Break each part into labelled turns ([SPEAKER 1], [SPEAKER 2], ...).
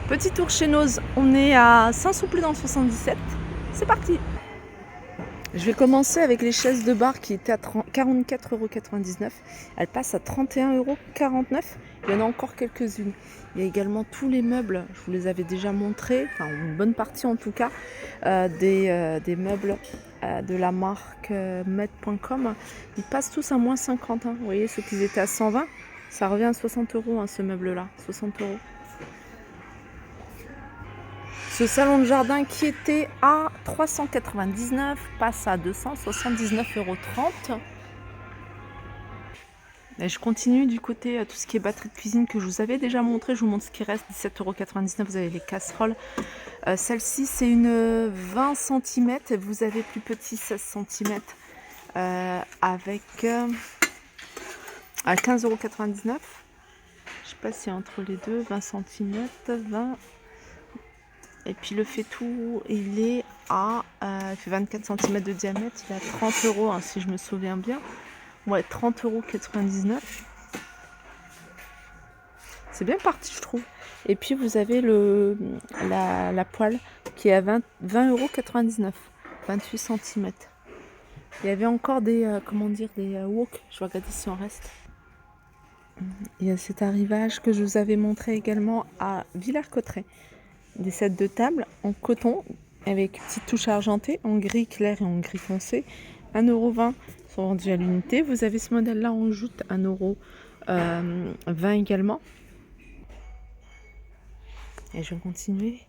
[SPEAKER 1] Petit tour chez Noz, on est à Saint-Souplé dans le 77. C'est parti. Je vais commencer avec les chaises de bar qui étaient à 44,99 €. Elles passent à 31,49 €. Il y en a encore quelques-unes. Il y a également tous les meubles, je vous les avais déjà montrés, enfin une bonne partie en tout cas, des meubles de la marque med.com. Ils passent tous à moins 50 €. Vous voyez, ceux qui étaient à 120, ça revient à 60 € ce meuble-là, 60 €. Ce salon de jardin qui était à 399 passe à 279,30 €. Et je continue du côté tout ce qui est batterie de cuisine que je vous avais déjà montré. Je vous montre ce qui reste, 17,99 €. Vous avez les casseroles. Celle-ci, c'est une 20 cm. Vous avez plus petit, 16 cm avec à 15,99 €. Je sais pas si entre les deux, 20 cm, 20. Et puis le faitout, il est à il fait 24 cm de diamètre, il est à 30 € hein, si je me souviens bien. Ouais, 30,99 €. C'est bien parti, je trouve. Et puis vous avez la poêle qui est à 20,99 €, 28 cm. Il y avait encore des comment dire, des wok. Je vais regarder si on reste. Il y a cet arrivage que je vous avais montré également à Villers-Cotterêts. Des sets de table en coton avec petite touche argentée en gris clair et en gris foncé. 1,20 € sont vendus à l'unité. Vous avez ce modèle là en jute, 1,20 € également. Et je vais continuer.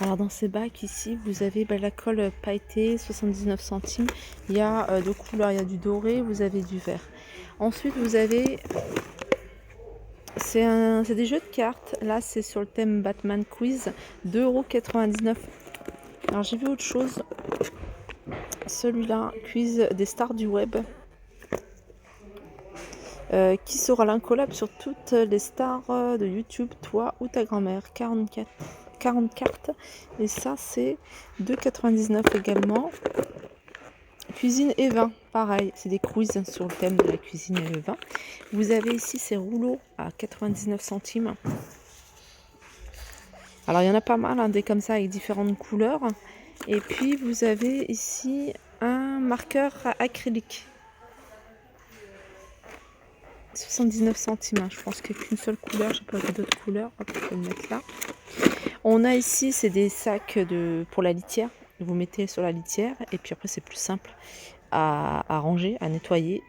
[SPEAKER 1] Alors dans ces bacs ici, vous avez la colle pailletée, 79 centimes. Il y a deux couleurs, il y a du doré, vous avez du vert. Ensuite vous avez c'est des jeux de cartes. Là, c'est sur le thème Batman Quiz. 2,99 €. Alors, j'ai vu autre chose. Celui-là, quiz des stars du web. Qui sera l'incollable sur toutes les stars de YouTube, toi ou ta grand-mère? 40 cartes. Et ça, c'est 2,99 € également. Cuisine et vin, pareil, c'est des quiz sur le thème de la cuisine et le vin. Vous avez ici ces rouleaux à 99 centimes. Alors il y en a pas mal, hein, des comme ça avec différentes couleurs. Et puis vous avez ici un marqueur acrylique. 79 centimes, hein. Je pense qu'il n'y a qu'une seule couleur, j'ai pas vu d'autres couleurs. Hop, je vais le mettre là. On a ici, c'est des sacs pour la litière. Vous mettez sur la litière et puis après c'est plus simple à ranger, à nettoyer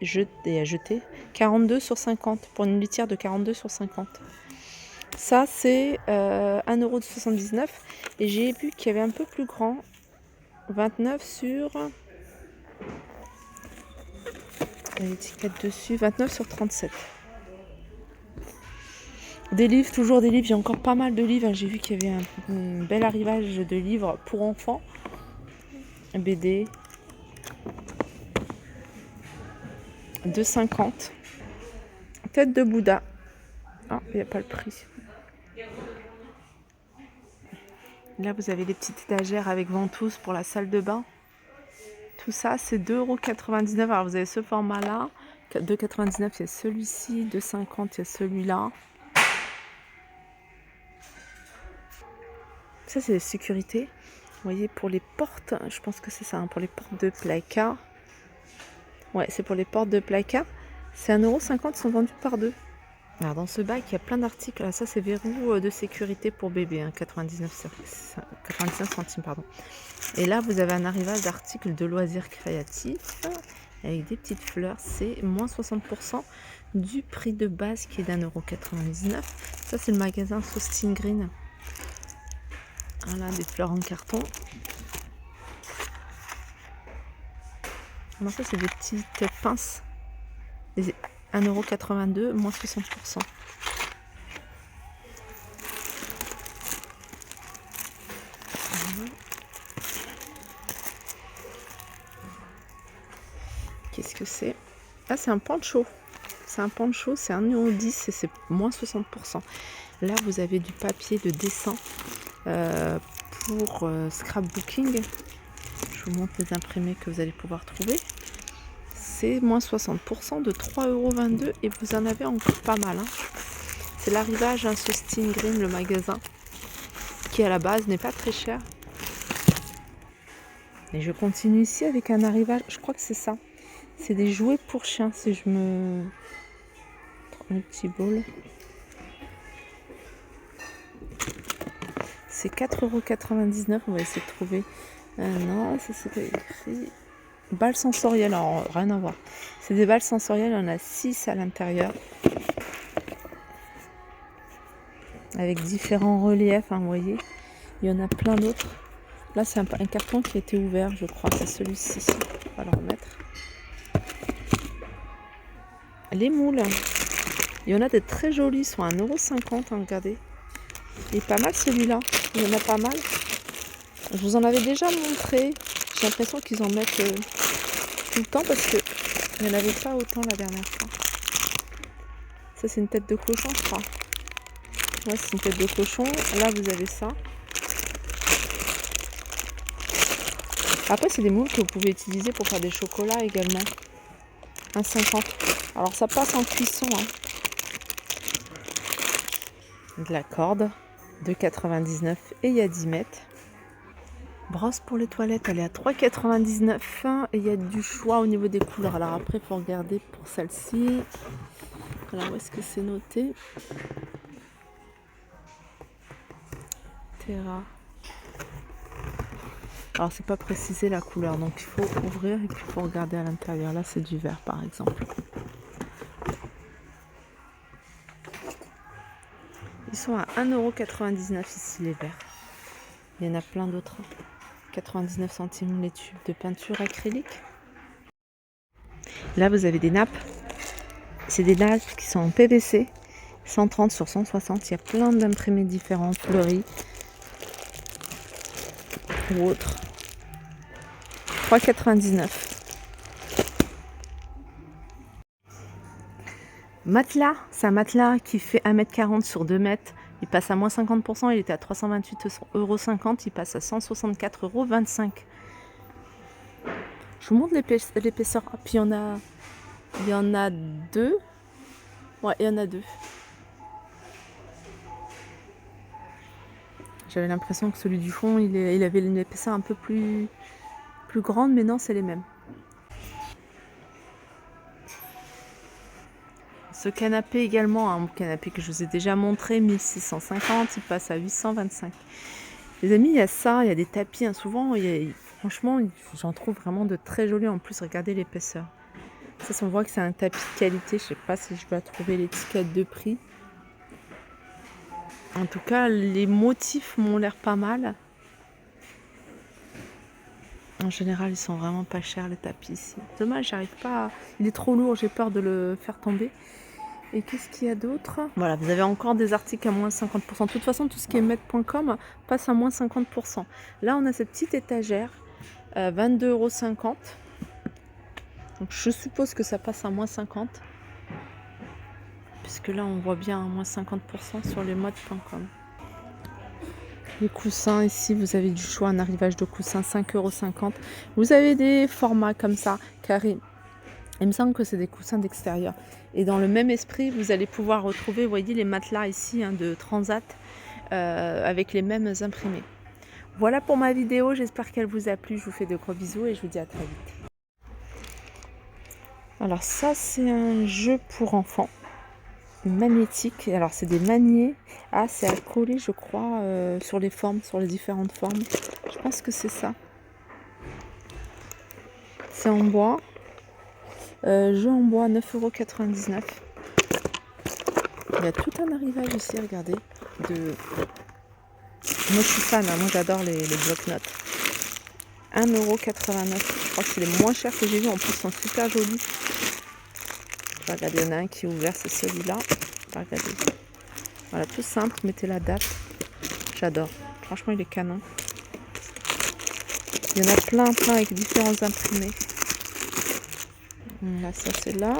[SPEAKER 1] et à jeter. 42 sur 50 pour une litière de 42 sur 50. Ça c'est 1,79 € et j'ai vu qu'il y avait un peu plus grand, 29 sur l'étiquette dessus, 29 sur 37. Des livres, toujours des livres, il y a encore pas mal de livres. J'ai vu qu'il y avait un bel arrivage de livres pour enfants. BD. 2,50 €. Tête de Bouddha. Ah, il n'y a pas le prix. Là, vous avez les petites étagères avec ventouses pour la salle de bain. Tout ça, c'est 2,99 €. Alors, vous avez ce format-là. 2,99 €, il y a celui-ci. 2,50 €, il y a celui-là. Ça, c'est la sécurité. Vous voyez, pour les portes, je pense que c'est ça, hein, pour les portes de placard. Ouais, c'est pour les portes de placard. C'est 1,50 €, ils sont vendus par deux. Alors dans ce bac, il y a plein d'articles. Ça, c'est verrou de sécurité pour bébé, hein, 99 centimes. Pardon. Et là, vous avez un arrivage d'articles de loisirs créatifs avec des petites fleurs. C'est moins 60% du prix de base qui est d'1,99 €. Ça, c'est le magasin Sostin Green. Voilà, des fleurs en carton. Alors ça, c'est des petites pinces. 1,82 €, moins 60%. Qu'est-ce que c'est? Ah, c'est un poncho. C'est un poncho, c'est 1,10 € et c'est moins 60%. Là, vous avez du papier de dessin pour scrapbooking. Je vous montre les imprimés que vous allez pouvoir trouver. C'est moins 60% de 3,22 € et vous en avez encore pas mal, hein. C'est l'arrivage, hein, Sostin Green, le magasin. qui à la base n'est pas très cher. Et je continue ici avec un arrivage, je crois que c'est ça. C'est des jouets pour chiens, si je me... Un petit bol. C'est 4,99 €, on va essayer de trouver. Non, ça c'est pas écrit. Balles sensorielles, alors rien à voir. C'est des balles sensorielles, il y en a 6 à l'intérieur. Avec différents reliefs, hein, vous voyez. Il y en a plein d'autres. Là, c'est un carton qui a été ouvert, je crois. C'est celui-ci. On va le remettre. Les moules. Il y en a des très jolis, ils sont à 1,50 €, hein, regardez. Il est pas mal celui-là. Il y en a pas mal. Je vous en avais déjà montré. J'ai l'impression qu'ils en mettent tout le temps parce que il n'y en avait pas autant la dernière fois. Ça, c'est une tête de cochon, je crois. Ouais, c'est une tête de cochon. Là, vous avez ça. Après, c'est des moules que vous pouvez utiliser pour faire des chocolats également. 1,50 €. Alors, ça passe en cuisson. Hein. De la corde. 2,99 € et il y a 10 mètres. Brosse pour les toilettes, elle est à 3,99 € et il y a du choix au niveau des couleurs. Alors après, il faut regarder pour celle-ci. Alors, où est-ce que c'est noté? Terra. Alors, c'est pas précisé la couleur, donc il faut ouvrir et puis il faut regarder à l'intérieur. Là, c'est du vert, par exemple. Ils sont à 1,99 € ici, les verts. Il y en a plein d'autres. 99 centimes les tubes de peinture acrylique. Là, vous avez des nappes. C'est des nappes qui sont en PVC. 130 sur 160. Il y a plein d'imprimés différents, fleuris ou autres. 3,99 €. Matelas, c'est un matelas qui fait 1,40 m sur 2 mètres. Il passe à moins 50%, il était à 328,50 €, il passe à 164,25 €. Je vous montre l'épaisseur. Ah, puis il y en a deux. Ouais, il y en a deux. J'avais l'impression que celui du fond, il avait une épaisseur un peu plus grande, mais non, c'est les mêmes. Ce canapé également, un canapé que je vous ai déjà montré, 1650, il passe à 825. Les amis, il y a ça, il y a des tapis, hein, souvent, franchement, j'en trouve vraiment de très jolis. En plus, regardez l'épaisseur. Ça, on voit que c'est un tapis de qualité. Je sais pas si je vais trouver l'étiquette de prix. En tout cas, les motifs m'ont l'air pas mal. En général, ils sont vraiment pas chers, les tapis ici. Dommage, j'arrive pas. Il est trop lourd, j'ai peur de le faire tomber. Et qu'est-ce qu'il y a d'autre? Voilà, vous avez encore des articles à moins 50%. De toute façon, tout ce qui est med.com passe à moins 50%. Là, on a cette petite étagère, 22,50 €. Donc, je suppose que ça passe à moins 50. Puisque là, on voit bien à moins 50% sur les modes.com. Les coussins, ici, vous avez du choix, un arrivage de coussins, 5,50 €. Vous avez des formats comme ça, carrés. Il me semble que c'est des coussins d'extérieur. Et dans le même esprit, vous allez pouvoir retrouver, vous voyez, les matelas ici, hein, de Transat, avec les mêmes imprimés. Voilà pour ma vidéo, j'espère qu'elle vous a plu. Je vous fais de gros bisous et je vous dis à très vite. Alors ça, c'est un jeu pour enfants, magnétique. Alors c'est des maniers. Ah, c'est à coller, je crois, sur les formes, sur les différentes formes. Je pense que c'est ça. C'est en bois. Jeu en bois, 9,99 €. Il y a tout un arrivage ici, regardez. Moi, je suis fan, hein, moi j'adore les blocs-notes. 1,89 €. Je crois que c'est les moins chers que j'ai vus. En plus, ils sont super jolis. Regardez, il y en a un qui est ouvert, c'est celui-là. Regardez. Voilà, tout simple, mettez la date. J'adore. Franchement, il est canon. Il y en a plein avec différents imprimés. Là, ça c'est là.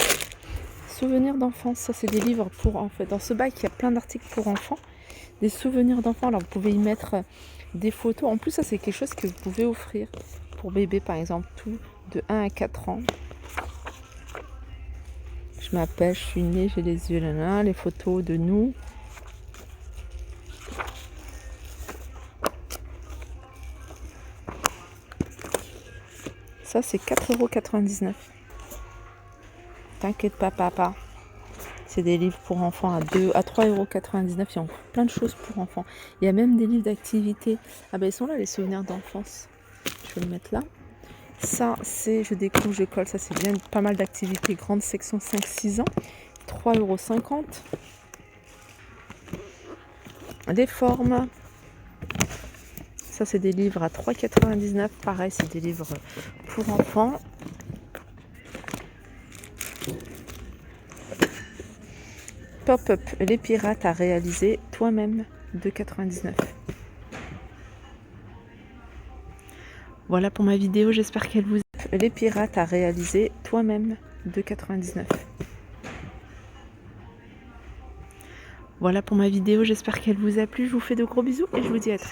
[SPEAKER 1] Souvenirs d'enfance, ça c'est des livres pour, en fait, dans ce bac il y a plein d'articles pour enfants, des souvenirs d'enfants. Alors vous pouvez y mettre des photos. En plus, ça c'est quelque chose que vous pouvez offrir pour bébé, par exemple, tout de 1 à 4 ans. Je m'appelle, je suis née, j'ai les yeux là, les photos de nous. Ça, c'est 4,99 €. T'inquiète pas, papa. C'est des livres pour enfants à 3,99 €. Il y a encore plein de choses pour enfants. Il y a même des livres d'activité. Ah ben, ils sont là, les souvenirs d'enfance. Je vais le mettre là. Ça, c'est je découvre, je colle. Ça, c'est bien pas mal d'activités. Grande section 5-6 ans. 3,50 €. Des formes. Ça, c'est des livres à 3,99 €. Pareil, c'est des livres pour enfants. Pop-up, les pirates à réaliser toi-même, 2,99 €. Voilà pour ma vidéo, j'espère qu'elle vous a... Les pirates à réaliser toi-même, 2,99 €. Voilà pour ma vidéo, j'espère qu'elle vous a plu. Je vous fais de gros bisous et je vous dis à très vite.